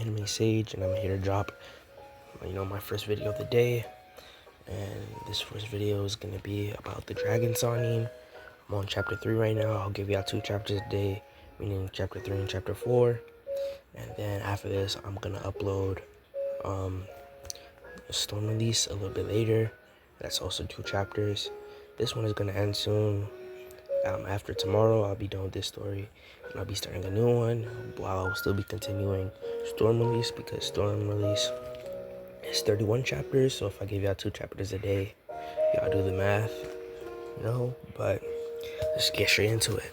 Anime Sage, and I'm here to drop, my first video of the day. And this first video is gonna be about the Dragon Signing. I'm on chapter 3 right now. I'll give you out 2 chapters a day, meaning chapter 3 and chapter 4. And then after this, I'm gonna upload a storm release a little bit later. That's also 2 chapters. This one is gonna end soon. After tomorrow, I'll be done with this story, and I'll be starting a new one while I'll still be continuing Storm Release, because Storm Release is 31 chapters. So if I give y'all 2 chapters a day, y'all do the math, but let's get straight into it.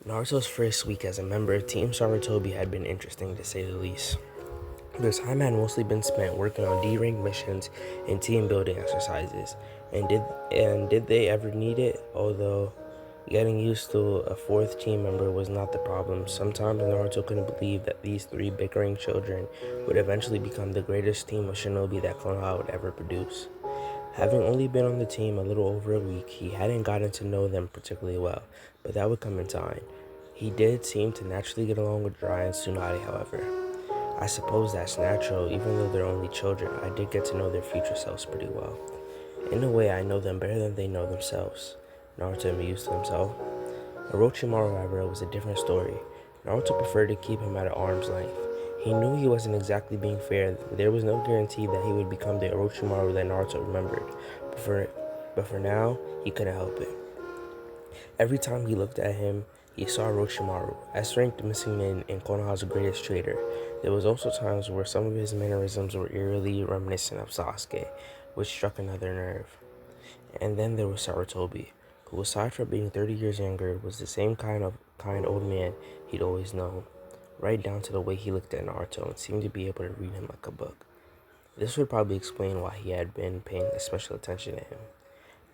Naruto's first week as a member of Team Sarutobi had been interesting, to say the least. Their time had mostly been spent working on D-rank missions and team building exercises, and did they ever need it? Although getting used to a 4th team member was not the problem. Sometimes Naruto couldn't believe that these 3 bickering children would eventually become the greatest team of shinobi that Konoha would ever produce. Having only been on the team a little over a week, he hadn't gotten to know them particularly well, but that would come in time. He did seem to naturally get along with Jiraiya and Tsunade, however. I suppose that's natural. Even though they're only children, I did get to know their future selves pretty well. In a way, I know them better than they know themselves, Naruto mused to himself. Orochimaru, however, was a different story. Naruto preferred to keep him at an arm's length. He knew he wasn't exactly being fair. There was no guarantee that he would become the Orochimaru that Naruto remembered. But for now, he couldn't help it. Every time he looked at him, he saw Orochimaru, S-ranked missing man and Konoha's greatest traitor. There was also times where some of his mannerisms were eerily reminiscent of Sasuke, which struck another nerve. And then there was Sarutobi, who, aside from being 30 years younger, was the same kind old man he'd always known, right down to the way he looked at Naruto and seemed to be able to read him like a book. This would probably explain why he had been paying special attention to him.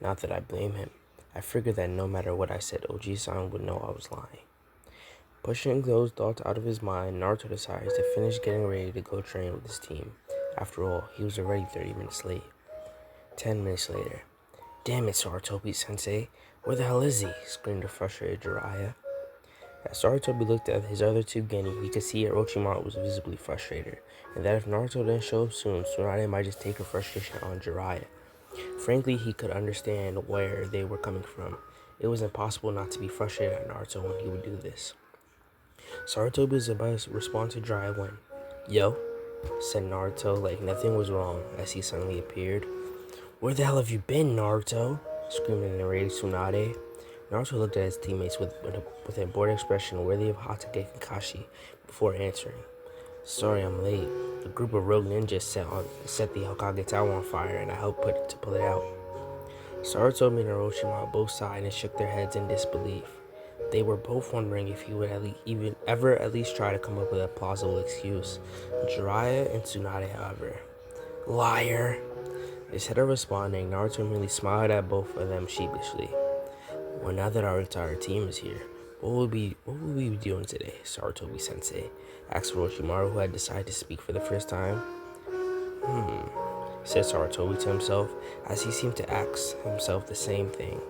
Not that I blame him. I figured that no matter what I said, Oji-san would know I was lying. Pushing those thoughts out of his mind, Naruto decided to finish getting ready to go train with his team. After all, he was already 30 minutes late. 10 minutes later. "Damn it, Sarutobi-sensei, where the hell is he?" screamed the frustrated Jiraiya. As Sarutobi looked at his other 2 genin, he could see Orochimaru was visibly frustrated, and that if Naruto didn't show up soon, Tsunade might just take her frustration on Jiraiya. Frankly, he could understand where they were coming from. It was impossible not to be frustrated at Naruto when he would do this. Sarutobi was about to respond to Jiraiya when, "Yo," said Naruto like nothing was wrong as he suddenly appeared. "Where the hell have you been, Naruto?" screamed an enraged Tsunade. Naruto looked at his teammates with a bored expression worthy of Hatake Kakashi before answering. "Sorry I'm late. A group of rogue ninjas set the Hokage Tower on fire, and I helped pull it out." Sarutobi and Orochimaru both sighed and shook their heads in disbelief. They were both wondering if he would at least try to come up with a plausible excuse. Jiraiya and Tsunade, however, "Liar!" Instead of responding, Naruto merely smiled at both of them sheepishly. "Well, now that our entire team is here, what will we be doing today, Sarutobi-sensei?" asked Orochimaru, who had decided to speak for the first time. Said Sarutobi to himself, as he seemed to ask himself the same thing.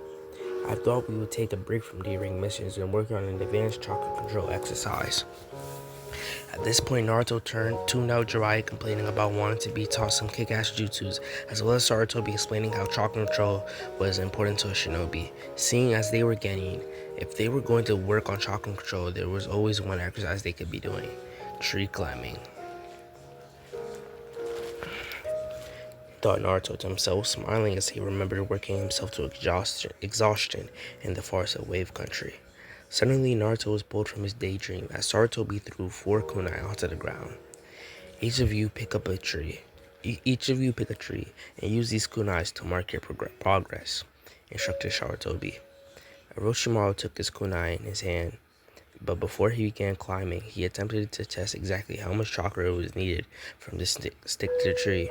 "I thought we would take a break from D-ring missions and work on an advanced chakra control exercise." At this point, Naruto tuned out Jiraiya complaining about wanting to be taught some kick-ass jutsus, as well as Sarutobi explaining how chakra control was important to a shinobi. Seeing as they were genin, if they were going to work on chakra control, there was always one exercise they could be doing: tree climbing. Thought Naruto to himself, smiling as he remembered working himself to exhaustion in the forest of Wave Country. Suddenly, Naruto was pulled from his daydream as Sarutobi threw 4 kunai onto the ground. Each of you pick a tree, and use these kunais to mark your progress," instructed Sarutobi. Orochimaru took his kunai in his hand, but before he began climbing, he attempted to test exactly how much chakra was needed from this stick to the tree.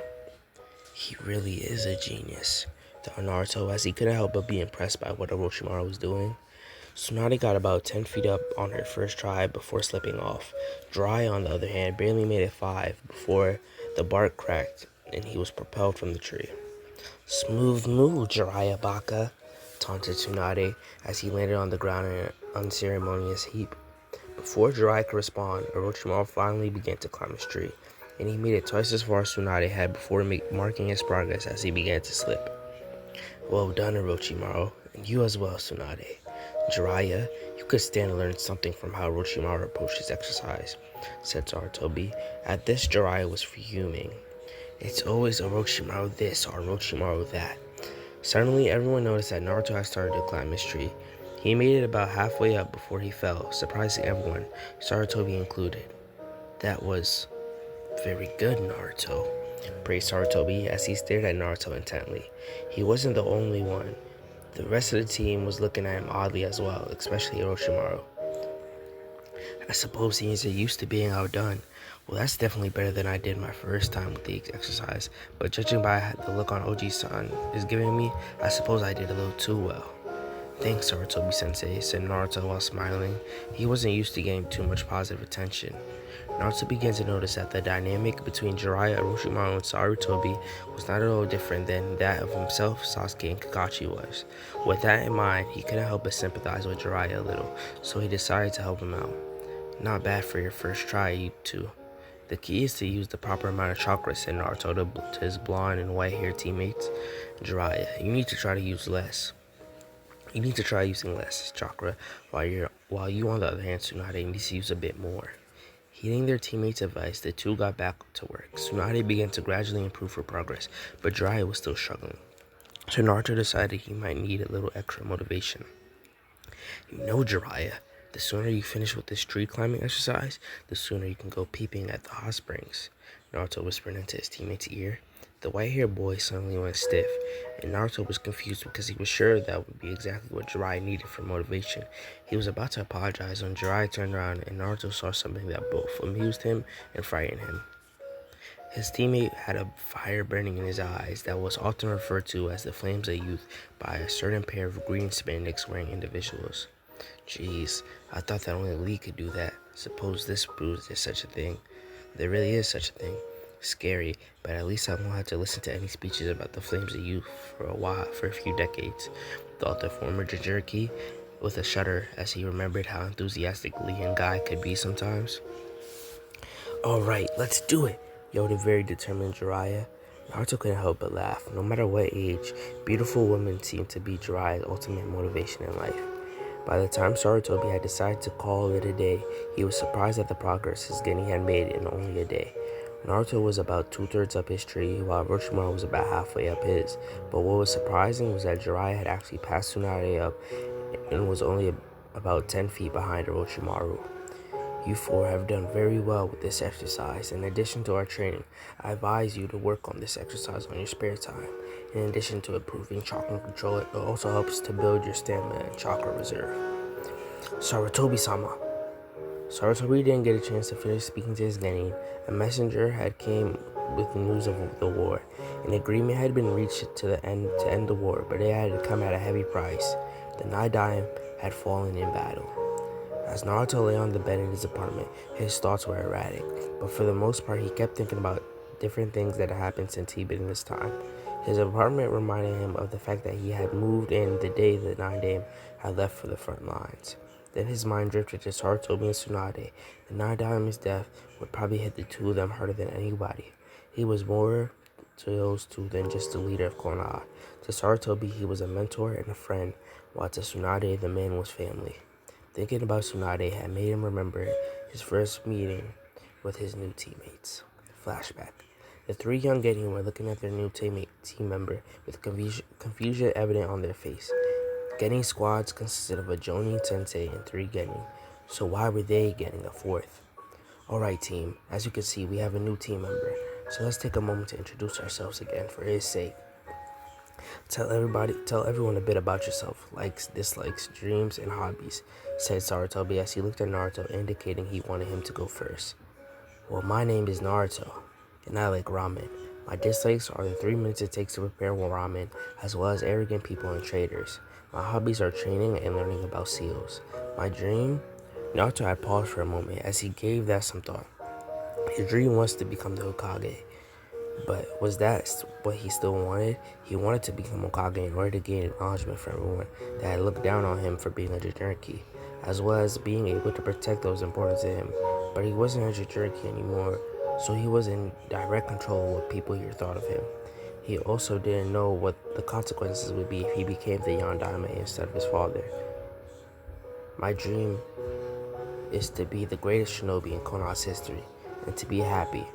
"He really is a genius," thought Naruto, as he couldn't help but be impressed by what Orochimaru was doing. Tsunade got about 10 feet up on her first try before slipping off. Jiraiya, on the other hand, barely made it 5 before the bark cracked and he was propelled from the tree. "Smooth move, Jiraiya Baka," taunted Tsunade as he landed on the ground in an unceremonious heap. Before Jiraiya could respond, Orochimaru finally began to climb his tree, and he made it twice as far as Tsunade had before marking his progress as he began to slip. Well done, Orochimaru, and you as well, Tsunade. Jiraiya, you could stand to learn something from how Orochimaru approached his exercise, said Sarutobi. At this, Jiraiya was fuming. It's always Orochimaru this or Orochimaru that. Suddenly, everyone noticed that Naruto had started to climb his tree. He made it about halfway up before he fell, surprising everyone, Sarutobi included. That was very good, Naruto, praised Sarutobi as he stared at Naruto intently. He wasn't the only one. The rest of the team was looking at him oddly as well, especially Orochimaru. I suppose he isn't used to being outdone. Well, that's definitely better than I did my first time with the exercise, but judging by the look on OG-san is giving me, I suppose I did a little too well. Thanks, Sarutobi-sensei, said Naruto while smiling. He wasn't used to getting too much positive attention. Naruto began to notice that the dynamic between Jiraiya, Orochimaru, and Sarutobi was not at all different than that of himself, Sasuke, and Kakashi was. With that in mind, he couldn't help but sympathize with Jiraiya a little, so he decided to help him out. Not bad for your first try, you two. The key is to use the proper amount of chakra, said Naruto to his blonde and white-haired teammates. Jiraiya, you need to try to use less. You need to try using less chakra, while you on the other hand, Tsunade, needs to use a bit more. Heeding their teammates' advice, the two got back to work. Tsunade began to gradually improve her progress, but Jiraiya was still struggling. So Naruto decided he might need a little extra motivation. You know, Jiraiya, the sooner you finish with this tree climbing exercise, the sooner you can go peeping at the hot springs, Naruto whispered into his teammate's ear. The white-haired boy suddenly went stiff, and Naruto was confused because he was sure that would be exactly what Jiraiya needed for motivation. He was about to apologize when Jiraiya turned around and Naruto saw something that both amused him and frightened him. His teammate had a fire burning in his eyes that was often referred to as the flames of youth by a certain pair of green spandex-wearing individuals. Jeez, I thought that only Lee could do that. Suppose this proves there's such a thing. There really is such a thing. Scary, but at least I won't have to listen to any speeches about the flames of youth for a few decades, thought the former Jinchuriki with a shudder as he remembered how enthusiastic Lee and Guy could be sometimes. Alright, let's do it, yelled a very determined Jiraiya. Naruto couldn't help but laugh. No matter what age, beautiful women seemed to be Jiraiya's ultimate motivation in life. By the time Sarutobi had decided to call it a day, he was surprised at the progress his Genin had made in only a day. Naruto was about 2/3 up his tree, while Orochimaru was about halfway up his. But what was surprising was that Jiraiya had actually passed Tsunade up and was only about 10 feet behind Orochimaru. You four have done very well with this exercise. In addition to our training, I advise you to work on this exercise on your spare time. In addition to improving chakra control, it also helps to build your stamina and chakra reserve. Sarutobi-sama. Sarutobi didn't get a chance to finish speaking to his Genin. A messenger had came with news of the war. An agreement had been reached to end the war, but it had come at a heavy price. The Nine had fallen in battle. As Naruto lay on the bed in his apartment, his thoughts were erratic, but for the most part he kept thinking about different things that had happened since he'd been in this time. His apartment reminded him of the fact that he had moved in the day the Nine had left for the front lines. Then his mind drifted to Sarutobi and Tsunade. The Nine-Daim's death would probably hit the two of them harder than anybody. He was more to those two than just the leader of Konoha. To Sarutobi, he was a mentor and a friend, while to Tsunade, the man was family. Thinking about Tsunade had made him remember his first meeting with his new teammates. Flashback. The three young Genin were looking at their new team member with confusion evident on their face. Genin squads consisted of a Jonin sensei and 3 Genin, so why were they getting a fourth? Alright team, as you can see we have a new team member, so let's take a moment to introduce ourselves again for his sake. Tell everyone a bit about yourself, likes, dislikes, dreams, and hobbies, said Sarutobi as he looked at Naruto, indicating he wanted him to go first. Well, my name is Naruto, and I like ramen. My dislikes are the 3 minutes it takes to prepare ramen, as well as arrogant people and traitors. My hobbies are training and learning about seals. My dream? Naruto had paused for a moment as he gave that some thought. His dream was to become the Hokage. But was that what he still wanted? He wanted to become Hokage in order to gain acknowledgement from everyone that had looked down on him for being a Jinchuriki. as well as being able to protect those important to him. But he wasn't a jerky anymore, so he was in direct control of what people here thought of him. He also didn't know what the consequences would be if he became the Yondaime instead of his father. My dream is to be the greatest shinobi in Konoha's history, and to be happy.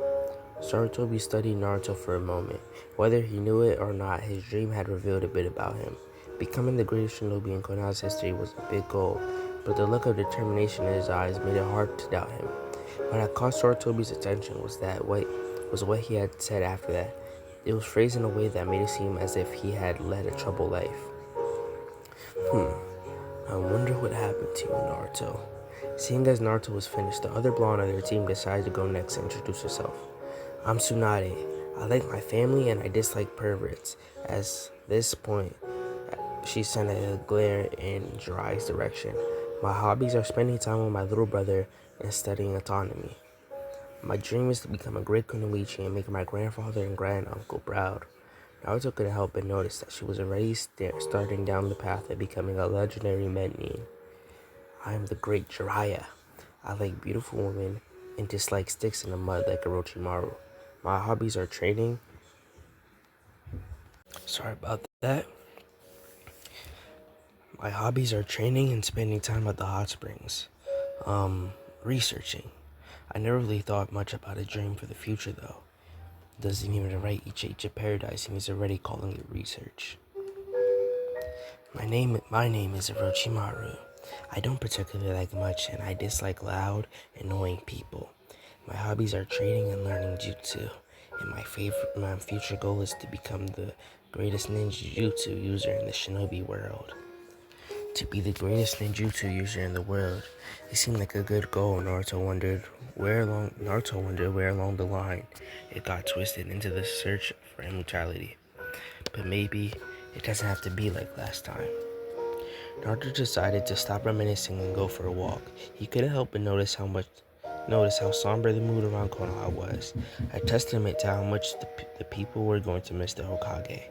Sarutobi studied Naruto for a moment. Whether he knew it or not, his dream had revealed a bit about him. Becoming the greatest shinobi in Konoha's history was a big goal, but the look of determination in his eyes made it hard to doubt him. What had caught Sarutobi's attention was what he had said after that. It was phrased in a way that made it seem as if he had led a troubled life. I wonder what happened to you, Naruto. Seeing as Naruto was finished, the other blonde on their team decided to go next and introduce herself. I'm Tsunade. I like my family and I dislike perverts. At this point, she sent a glare in Jiraiya's direction. My hobbies are spending time with my little brother and studying autonomy. My dream is to become a great kunoichi and make my grandfather and granduncle proud. Naruto couldn't help but notice that she was already starting down the path of becoming a legendary Menin. I am the great Jiraiya. I like beautiful women and dislike sticks in the mud like Orochimaru. My hobbies are training. Sorry about that. My hobbies are training and spending time at the hot springs. Researching. I never really thought much about a dream for the future though. Doesn't even write each age of paradise and he's already calling it research. My name is Orochimaru. I don't particularly like much and I dislike loud, annoying people. My hobbies are trading and learning jutsu. And my future goal is to become the greatest ninjutsu user in the shinobi world. To be the greatest ninjutsu user in the world. It seemed like a good goal. Naruto wondered where along the line it got twisted into the search for immortality. But maybe it doesn't have to be like last time. Naruto decided to stop reminiscing and go for a walk. He couldn't help but notice how somber the mood around Konoha was, a testament to how much the people were going to miss the Hokage.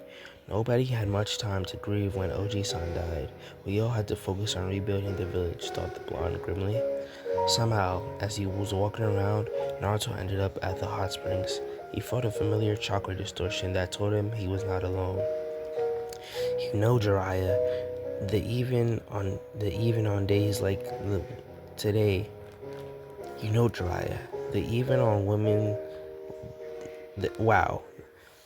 Nobody had much time to grieve when Oji-san died. We all had to focus on rebuilding the village, thought the blonde grimly. Somehow, as he was walking around, Naruto ended up at the hot springs. He felt a familiar chakra distortion that told him he was not alone. You know, Jiraiya, the even on days like today, you know, Jiraiya, the even on women, wow,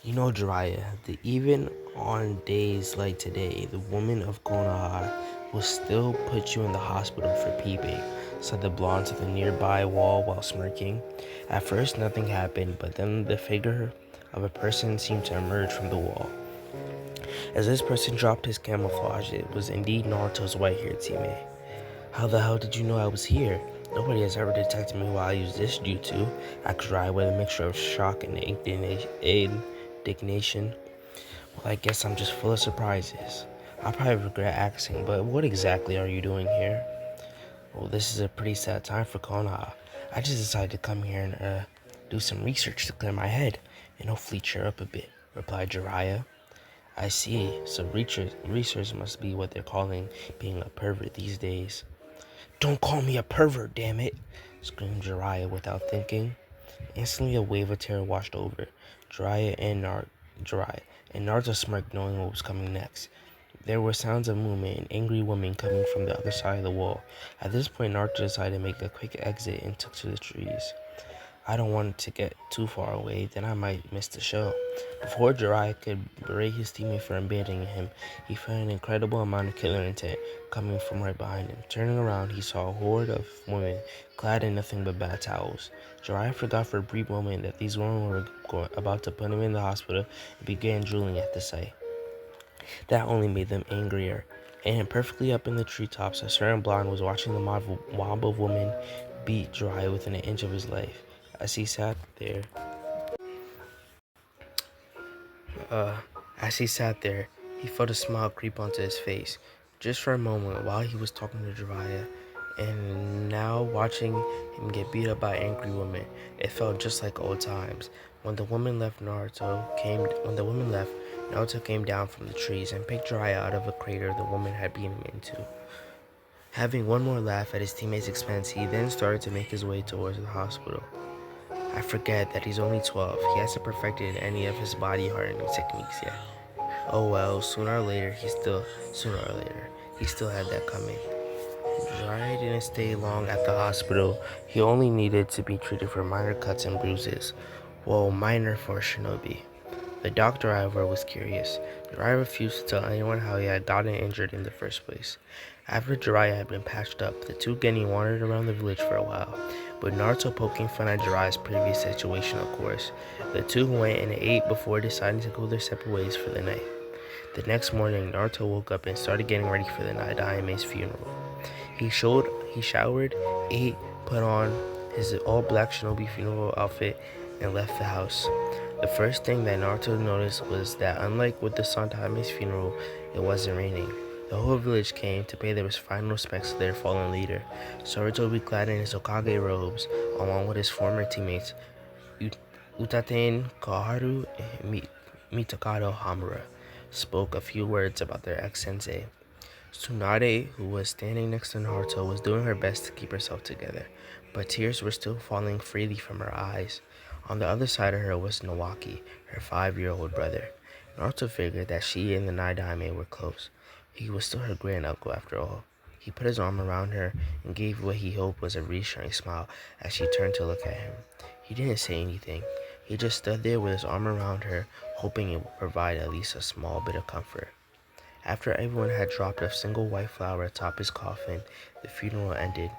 you know, Jiraiya, the even on days like today, the woman of Konoha will still put you in the hospital for peeping, said the blonde to the nearby wall while smirking. At first, nothing happened, but then the figure of a person seemed to emerge from the wall. As this person dropped his camouflage, it was indeed Naruto's white-haired teammate. How the hell did you know I was here? Nobody has ever detected me while I use this jutsu, asked Jiraiya with a mixture of shock and indignation. Well, I guess I'm just full of surprises. I'll probably regret asking, but what exactly are you doing here? Well, this is a pretty sad time for Konoha. I just decided to come here and do some research to clear my head and hopefully cheer up a bit, replied Jiraiya. I see, so research must be what they're calling being a pervert these days. Don't call me a pervert, damn it! Screamed Jiraiya without thinking. Instantly a wave of terror washed over Jiraiya, and Naruto smirked knowing what was coming next. There were sounds of movement and angry women coming from the other side of the wall. At this point, Naruto decided to make a quick exit and took to the trees. I don't want to get too far away, then I might miss the show. Before Jiraiya could berate his teammate for abandoning him, he felt an incredible amount of killer intent coming from right behind him. Turning around, he saw a horde of women clad in nothing but bad towels. Jiraiya forgot for a brief moment that these women were about to put him in the hospital and began drooling at the sight. That only made them angrier. And perfectly up in the treetops, a certain blonde was watching the mob of women beat Jiraiya within an inch of his life. As he sat there, uh, as he sat there, he felt a smile creep onto his face. Just for a moment, while he was talking to Jiraiya, and now watching him get beat up by angry women, it felt just like old times. When the women left, Naruto came down from the trees and picked Jiraiya out of a crater the woman had beaten him into. Having one more laugh at his teammates' expense, he then started to make his way towards the hospital. I forget that he's only 12. He hasn't perfected any of his body hardening techniques yet. Oh well, sooner or later, he still had that coming. Jiraiya didn't stay long at the hospital. He only needed to be treated for minor cuts and bruises. Well, minor for a shinobi. The doctor, however, was curious. Jiraiya refused to tell anyone how he had gotten injured in the first place. After Jiraiya had been patched up, the two Genin wandered around the village for a while, with Naruto poking fun at Jiraiya's previous situation, of course. The two went and ate before deciding to go their separate ways for the night. The next morning, Naruto woke up and started getting ready for the Naidame's funeral. He showered, ate, put on his all-black shinobi funeral outfit, and left the house. The first thing that Naruto noticed was that unlike with the Sandame's funeral, it wasn't raining. The whole village came to pay their final respects to their fallen leader. Sarutobi, clad in his Hokage robes, along with his former teammates Utaten Koharu and Mitokado Hamura, spoke a few words about their ex-sensei. Tsunade, who was standing next to Naruto, was doing her best to keep herself together, but tears were still falling freely from her eyes. On the other side of her was Nawaki, her 5-year-old brother. Naruto figured that she and the Naidame were close. He was still her granduncle after all. He put his arm around her and gave what he hoped was a reassuring smile as she turned to look at him. He didn't say anything. He just stood there with his arm around her, hoping it would provide at least a small bit of comfort. After everyone had dropped a single white flower atop his coffin, the funeral ended.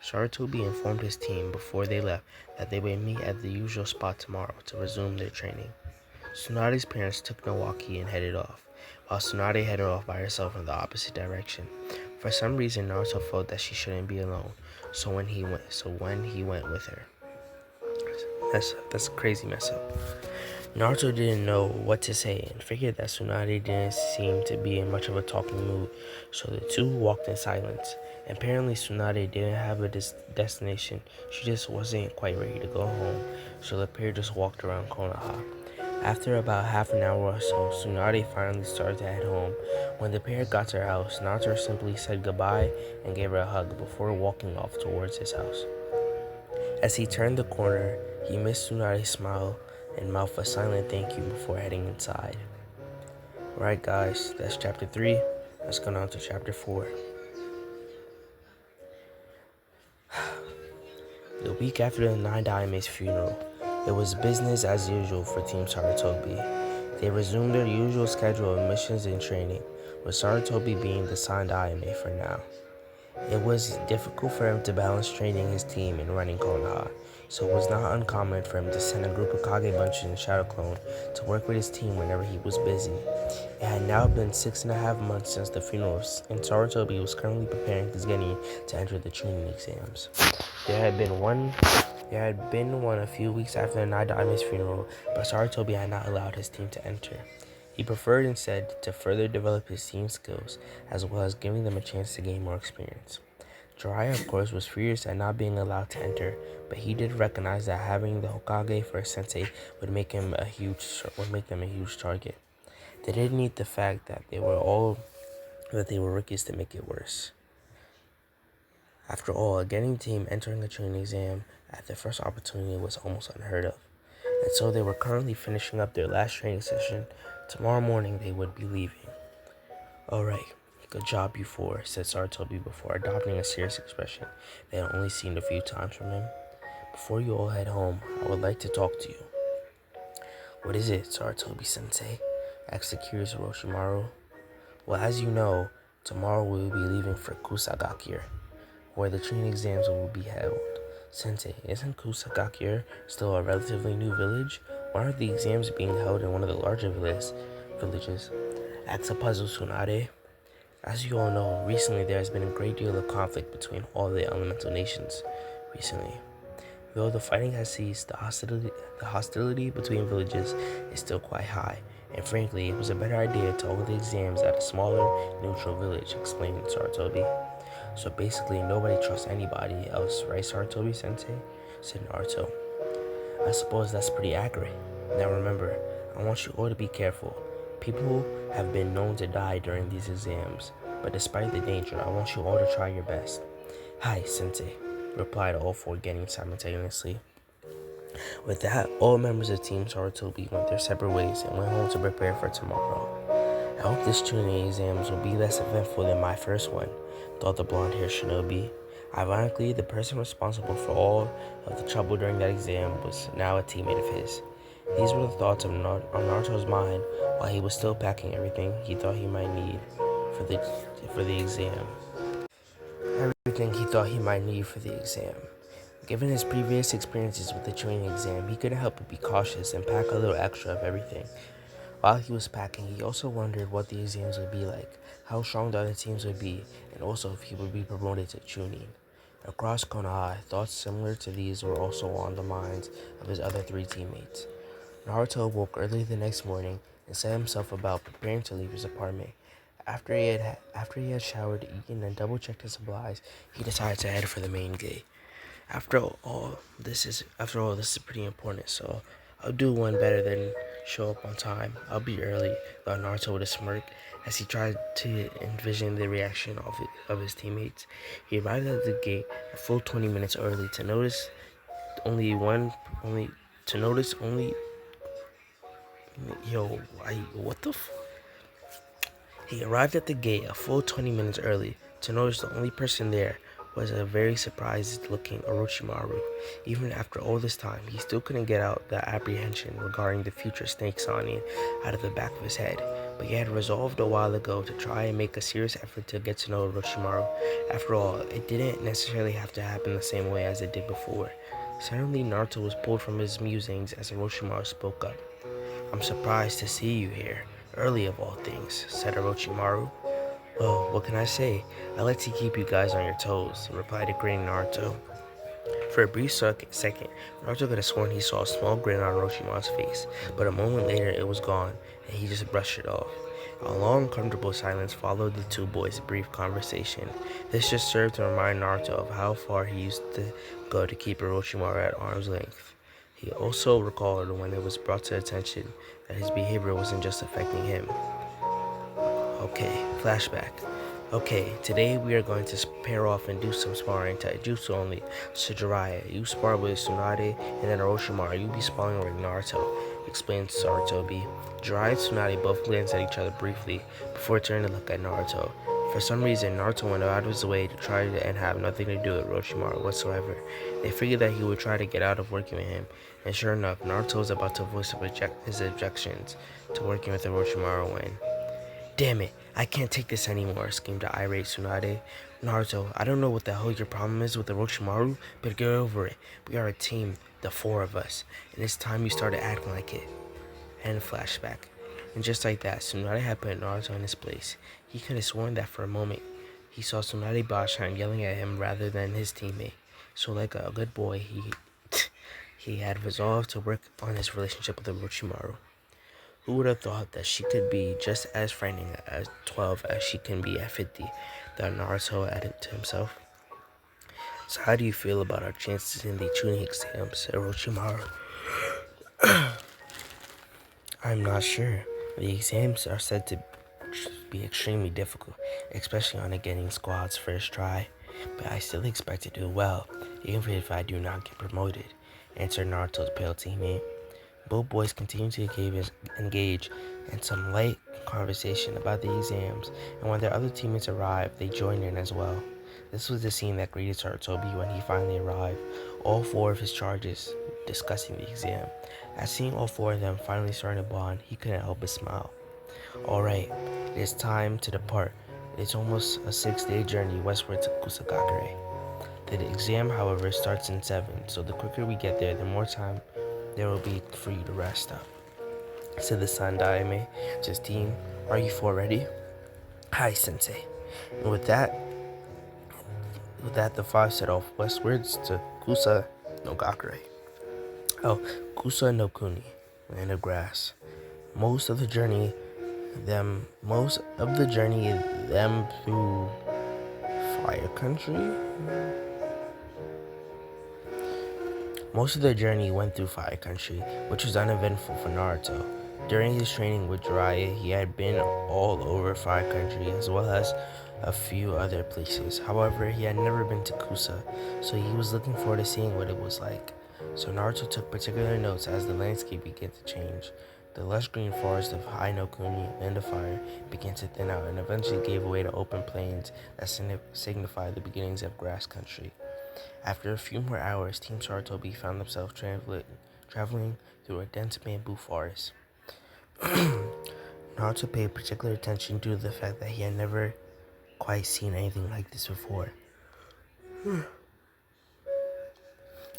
Sarutobi informed his team before they left that they would meet at the usual spot tomorrow to resume their training. Tsunade's parents took Nawaki and headed off, while Tsunade headed off by herself in the opposite direction. For some reason, Naruto felt that she shouldn't be alone, so when he went with her. That's a crazy mess up. Naruto didn't know what to say and figured that Tsunade didn't seem to be in much of a talking mood, so the two walked in silence. Apparently Tsunade didn't have a destination, she just wasn't quite ready to go home, so the pair just walked around Konoha. After about half an hour or so, Tsunade finally started to head home. When the pair got to her house, Naruto simply said goodbye and gave her a hug before walking off towards his house. As he turned the corner, he missed Tsunade's smile and mouth a silent thank you before heading inside. Alright guys, that's chapter 3. Let's go on to chapter 4. The week after the Naidame's funeral, it was business as usual for Team Sarutobi. They resumed their usual schedule of missions and training, with Sarutobi being the Sandaime for now. It was difficult for him to balance training his team and running Konoha, so it was not uncommon for him to send a group of Kage Bunches and Shadow Clone to work with his team whenever he was busy. It had now been 6.5 months since the funerals, and Sarutobi was currently preparing his Genin to enter the training exams. There had been one a few weeks after the Naidame's funeral, but Sarutobi had not allowed his team to enter. He preferred instead to further develop his team skills, as well as giving them a chance to gain more experience. Jiraiya, of course, was furious at not being allowed to enter, but he did recognize that having the Hokage for a sensei would make them a huge target. They didn't need the fact that they were rookies to make it worse. After all, a Genin team entering a training exam at their first opportunity was almost unheard of. And so they were currently finishing up their last training session. Tomorrow morning they would be leaving. Alright, good job you four, said Sarutobi before adopting a serious expression they had only seen a few times from him. Before you all head home, I would like to talk to you. What is it, Sarutobi-sensei? Asked the curious Orochimaru. Well, as you know, tomorrow we will be leaving for Kusagakure, where the training exams will be held. Sensei, isn't Kusagakure still a relatively new village? Why aren't the exams being held in one of the larger villages? Asked a puzzled Tsunade. As you all know, recently there has been a great deal of conflict between all the elemental nations. Though the fighting has ceased, the hostility between villages is still quite high, and frankly, it was a better idea to hold the exams at a smaller, neutral village, explained Sarutobi. So basically, nobody trusts anybody else, right, Sarutobi-sensei? Said Naruto. I suppose that's pretty accurate. Now remember, I want you all to be careful. People have been known to die during these exams, but despite the danger, I want you all to try your best. Hi, Sensei, replied all four getting simultaneously. With that, all members of Team Saratobi went their separate ways and went home to prepare for tomorrow. I hope this tuning exams will be less eventful than my first one, thought the blonde-haired shinobi. Ironically, the person responsible for all of the trouble during that exam was now a teammate of his. These were the thoughts on Naruto's mind while he was still packing everything he thought he might need for the exam. Given his previous experiences with the training exam, he couldn't help but be cautious and pack a little extra of everything. While he was packing, he also wondered what the exams would be like, how strong the other teams would be, and also if he would be promoted to Chunin. Across Konoha, thoughts similar to these were also on the minds of his other three teammates. Naruto woke early the next morning and set himself about preparing to leave his apartment. After he had showered, eaten, and double-checked his supplies, he decided to head for the main gate. This is pretty important, so I'll do one better than show up on time. I'll be early, thought Naruto with a smirk as he tried to envision the reaction of his teammates. He arrived at the gate a full 20 minutes early to notice only to notice only yo I what the f- He arrived at the gate a full 20 minutes early to notice the only person there was a very surprised-looking Orochimaru. Even after all this time, he still couldn't get out the apprehension regarding the future snake Sani out of the back of his head. But he had resolved a while ago to try and make a serious effort to get to know Orochimaru. After all, it didn't necessarily have to happen the same way as it did before. Suddenly, Naruto was pulled from his musings as Orochimaru spoke up. "I'm surprised to see you here, early of all things," said Orochimaru. "Well, what can I say? I like to keep you guys on your toes," replied a grinning Naruto. For a brief second, Naruto could have sworn he saw a small grin on Orochimaru's face, but a moment later it was gone, and he just brushed it off. A long, comfortable silence followed the two boys' brief conversation. This just served to remind Naruto of how far he used to go to keep Orochimaru at arm's length. He also recalled when it was brought to attention that his behavior wasn't just affecting him. Okay, flashback. Okay, today we are going to pair off and do some sparring. Taijutsu only. So Jiraiya, you spar with Tsunade, and then Orochimaru, you be sparring with Naruto, explained Sarutobi. Jiraiya and Tsunade both glanced at each other briefly before turning to look at Naruto. For some reason, Naruto went out of his way to try and have nothing to do with Orochimaru whatsoever. They figured that he would try to get out of working with him, and sure enough, Naruto was about to voice his objections to working with Orochimaru when... "Damn it, I can't take this anymore," screamed the irate Tsunade. "Naruto, I don't know what the hell your problem is with Orochimaru, but get over it. We are a team, the four of us, and it's time you started acting like it." And flashback. And just like that, Tsunade had put Naruto in his place. He could have sworn that for a moment he saw Tsunade Bashan yelling at him rather than his teammate. So like a good boy, he had resolved to work on his relationship with Orochimaru. Who would have thought that she could be just as frightening at 12 as she can be at 50, thought Naruto added to himself. "So how do you feel about our chances in the tuning exam?" said Orochimaru. "I'm not sure. The exams are said to be extremely difficult, especially on a getting squad's first try. But I still expect to do well, even if I do not get promoted," answered Naruto's pale teammate. Both boys continued to engage in some light conversation about the exams, and when their other teammates arrived, they joined in as well. This was the scene that greeted Sarutobi when he finally arrived, all four of his charges discussing the exam. At seeing all four of them finally starting to bond, he couldn't help but smile. "Alright, it is time to depart. It's almost a 6-day journey westward to Kusagakure. The exam, however, starts in 7, so the quicker we get there, the more time there will be for you to rest up," said the Sandaime to his team. "Are you four ready?" "Hi, Sensei." And with that, the five set off westwards to Kusa no Gakure. Kusa no Kuni, land of grass. Most of the journey, them through fire country. Most of the journey went through fire country, which was uneventful for Naruto. During his training with Jiraiya, he had been all over Fire Country as well as a few other places. However, he had never been to Kusa, so he was looking forward to seeing what it was like. So Naruto took particular notes as the landscape began to change. The lush green forest of High no Kuni, Land of Fire, began to thin out and eventually gave way to open plains that signified the beginnings of grass country. After a few more hours, Team Sarutobi found themselves traveling through a dense bamboo forest. Naruto paid particular attention due to the fact that he had never quite seen anything like this before.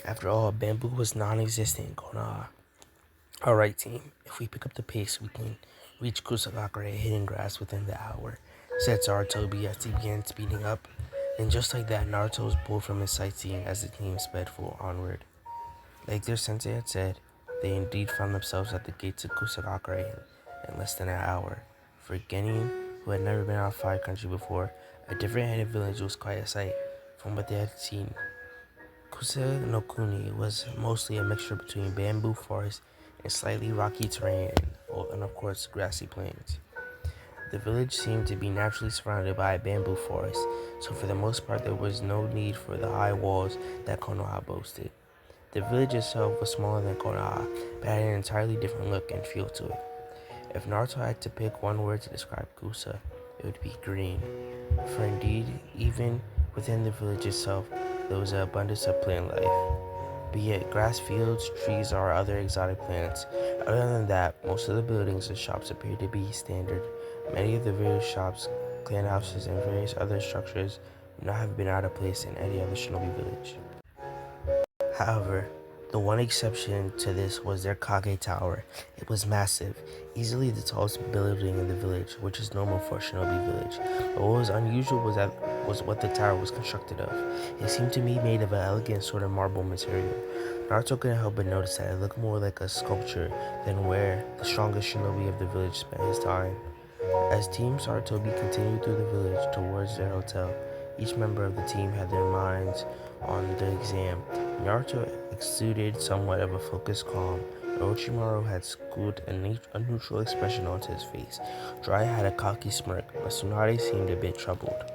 After all, bamboo was non-existent in Konoha. Alright team, if we pick up the pace, we can reach Kusagakure hidden grass within the hour, said Sarutobi as he began speeding up. And just like that, Naruto was pulled from his sightseeing as the team sped full onward. Like their sensei had said, they indeed found themselves at the gates of Kusagakure in less than an hour. For Genin, who had never been out of Fire Country before, a different headed village was quite a sight from what they had seen. Kusa no Kuni was mostly a mixture between bamboo forest and slightly rocky terrain and of course grassy plains. The village seemed to be naturally surrounded by a bamboo forest, so for the most part there was no need for the high walls that Konoha boasted. The village itself was smaller than Konoha, but had an entirely different look and feel to it. If Naruto had to pick one word to describe Kusa, it would be green. For indeed, even within the village itself, there was an abundance of plant life, be it grass fields, trees, or other exotic plants. Other than that, most of the buildings and shops appeared to be standard. Many of the various shops, clan houses, and various other structures would not have been out of place in any other shinobi village. However, the one exception to this was their Kage Tower. It was massive, easily the tallest building in the village, which is normal for a shinobi village. But what was unusual was what the tower was constructed of. It seemed to be made of an elegant sort of marble material. Naruto couldn't help but notice that it looked more like a sculpture than where the strongest shinobi of the village spent his time. As Team Sarutobi continued through the village towards their hotel, each member of the team had their minds on the exam. Naruto exuded somewhat of a focused calm. Orochimaru had schooled a neutral expression onto his face. Jiraiya had a cocky smirk, but Tsunade seemed a bit troubled.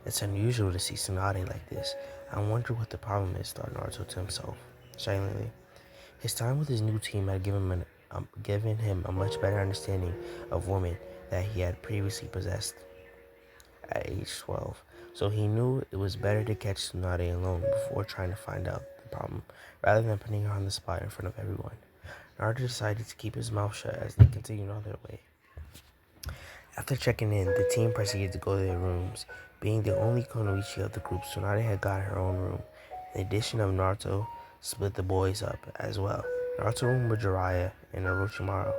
It's unusual to see Tsunade like this. I wonder what the problem is, thought Naruto to himself, silently. His time with his new team had given him a much better understanding of women that he had previously possessed at age 12, so he knew it was better to catch Tsunade alone before trying to find out the problem, rather than putting her on the spot in front of everyone. Naruto decided to keep his mouth shut as they continued on their way. After checking in, the team proceeded to go to their rooms. Being the only Konoichi of the group, Tsunade had got her own room. The addition of Naruto split the boys up as well. Naruto's room with Jiraiya and Orochimaru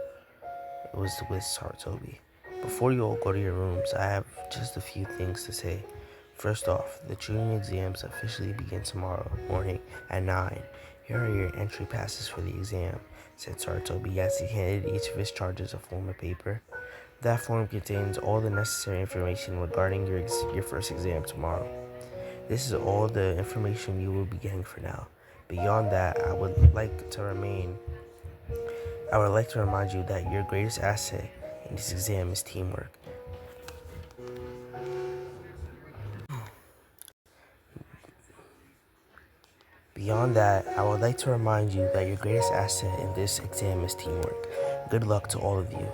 was with Sarutobi. Before you all go to your rooms, I have just a few things to say. First off, the Chunin exams officially begin tomorrow morning at 9. Here are your entry passes for the exam, said Sarutobi as he handed each of his charges a form of paper. That form contains all the necessary information regarding your first exam tomorrow. This is all the information you will be getting for now. Beyond that, I would like to remind you that your greatest asset in this exam is teamwork. Beyond that, I would like to remind you that your greatest asset in this exam is teamwork. Good luck to all of you.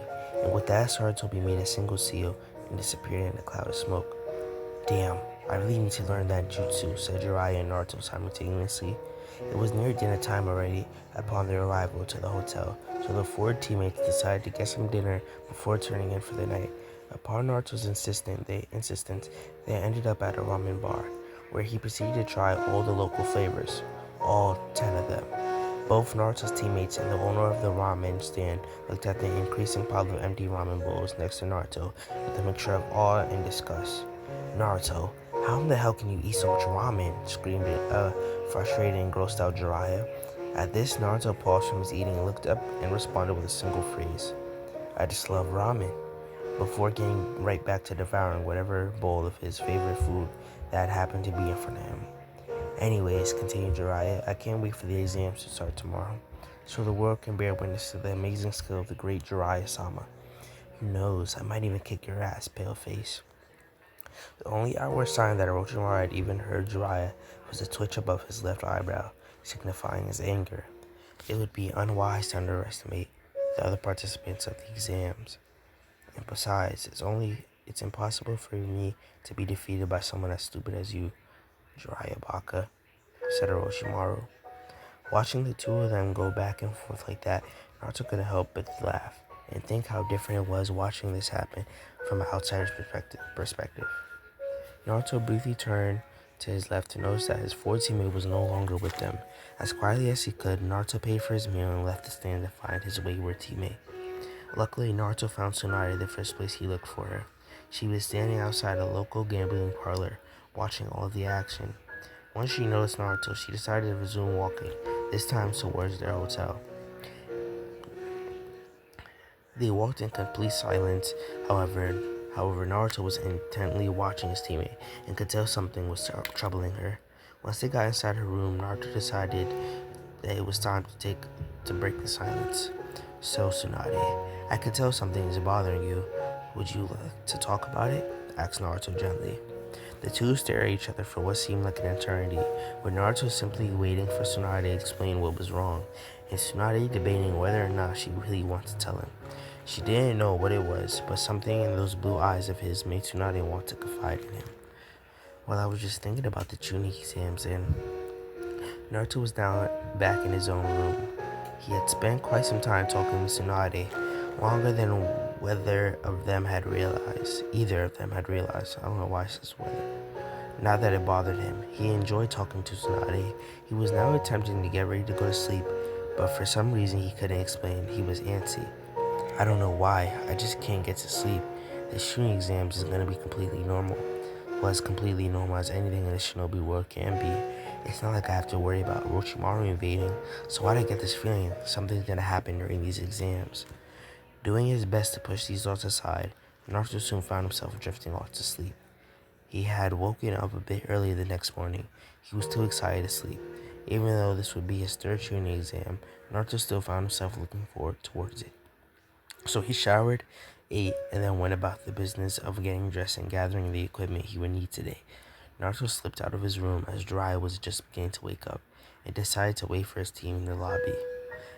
And with that, Sarutobi made a single seal and disappeared in a cloud of smoke. Damn, I really need to learn that jutsu, said Jiraiya and Naruto simultaneously. It was near dinner time already upon their arrival to the hotel, so the four teammates decided to get some dinner before turning in for the night. Upon Naruto's insistence, they ended up at a ramen bar, where he proceeded to try all the local flavors, all 10 of them. Both Naruto's teammates and the owner of the ramen stand looked at the increasing pile of empty ramen bowls next to Naruto with a mixture of awe and disgust. Naruto, how in the hell can you eat so much ramen? Screamed frustrated and grossed out Jiraiya. At this, Naruto paused from his eating and looked up and responded with a single phrase. I just love ramen. Before getting right back to devouring whatever bowl of his favorite food that happened to be in front of him. Anyways, continued Jiraiya, I can't wait for the exams to start tomorrow. so the world can bear witness to the amazing skill of the great Jiraiya-sama. Who knows, I might even kick your ass, paleface. The only outward sign that Orochimaru had even heard Jiraiya was a twitch above his left eyebrow, signifying his anger. It would be unwise to underestimate the other participants of the exams. And besides, it's impossible for me to be defeated by someone as stupid as you, Jiraiya Baka, said Orochimaru. Watching the two of them go back and forth like that, Naruto couldn't help but laugh and think how different it was watching this happen from an outsider's perspective. Naruto briefly turned to his left to notice that his forward teammate was no longer with them. As quietly as he could, Naruto paid for his meal and left the stand to find his wayward teammate. Luckily, Naruto found Tsunade the first place he looked for her. She was standing outside a local gambling parlor, watching all of the action. Once she noticed Naruto, she decided to resume walking, this time towards their hotel. They walked in complete silence, however, Naruto was intently watching his teammate and could tell something was troubling her. Once they got inside her room, Naruto decided that it was time to break the silence. So, Tsunade, I could tell something is bothering you. Would you like to talk about it? Asked Naruto gently. The two stared at each other for what seemed like an eternity, with Naruto simply waiting for Tsunade to explain what was wrong, and Tsunade debating whether or not she really wanted to tell him. She didn't know what it was, but something in those blue eyes of his made Tsunade want to confide in him. Well, I was just thinking about the Chunin exams, and Naruto was down back in his own room. He had spent quite some time talking with Tsunade, longer than either of them had realized. I don't know why I says whether. Not that it bothered him. He enjoyed talking to Tsunade. He was now attempting to get ready to go to sleep, but for some reason he couldn't explain. He was antsy. I don't know why, I just can't get to sleep. The shooting exams is gonna be completely normal. Well, as completely normal as anything in the shinobi world can be. It's not like I have to worry about Orochimaru invading, so why do I get this feeling something's gonna happen during these exams? Doing his best to push these thoughts aside, Naruto soon found himself drifting off to sleep. He had woken up a bit early the next morning. He was too excited to sleep. Even though this would be his third shooting exam, Naruto still found himself looking forward towards it. So he showered, ate, and then went about the business of getting dressed and gathering the equipment he would need today. Naruto slipped out of his room as Jiraiya was just beginning to wake up and decided to wait for his team in the lobby.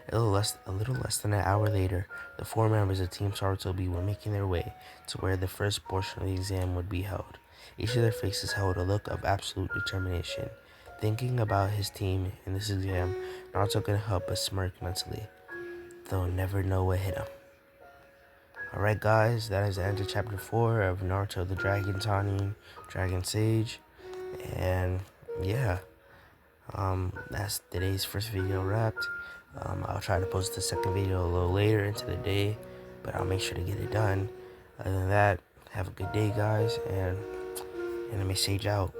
A little less than an hour later, the four members of Team Sarutobi were making their way to where the first portion of the exam would be held. Each of their faces held a look of absolute determination. Thinking about his team in this exam, Naruto couldn't help but smirk mentally. They'll never know what hit him. Alright guys, that is the end of chapter 4 of Naruto the Dragon Tanin, Dragon Sage. And yeah, that's today's first video wrapped. I'll try to post the second video a little later into the day, but I'll make sure to get it done. Other than that, have a good day guys, and Anime Sage out.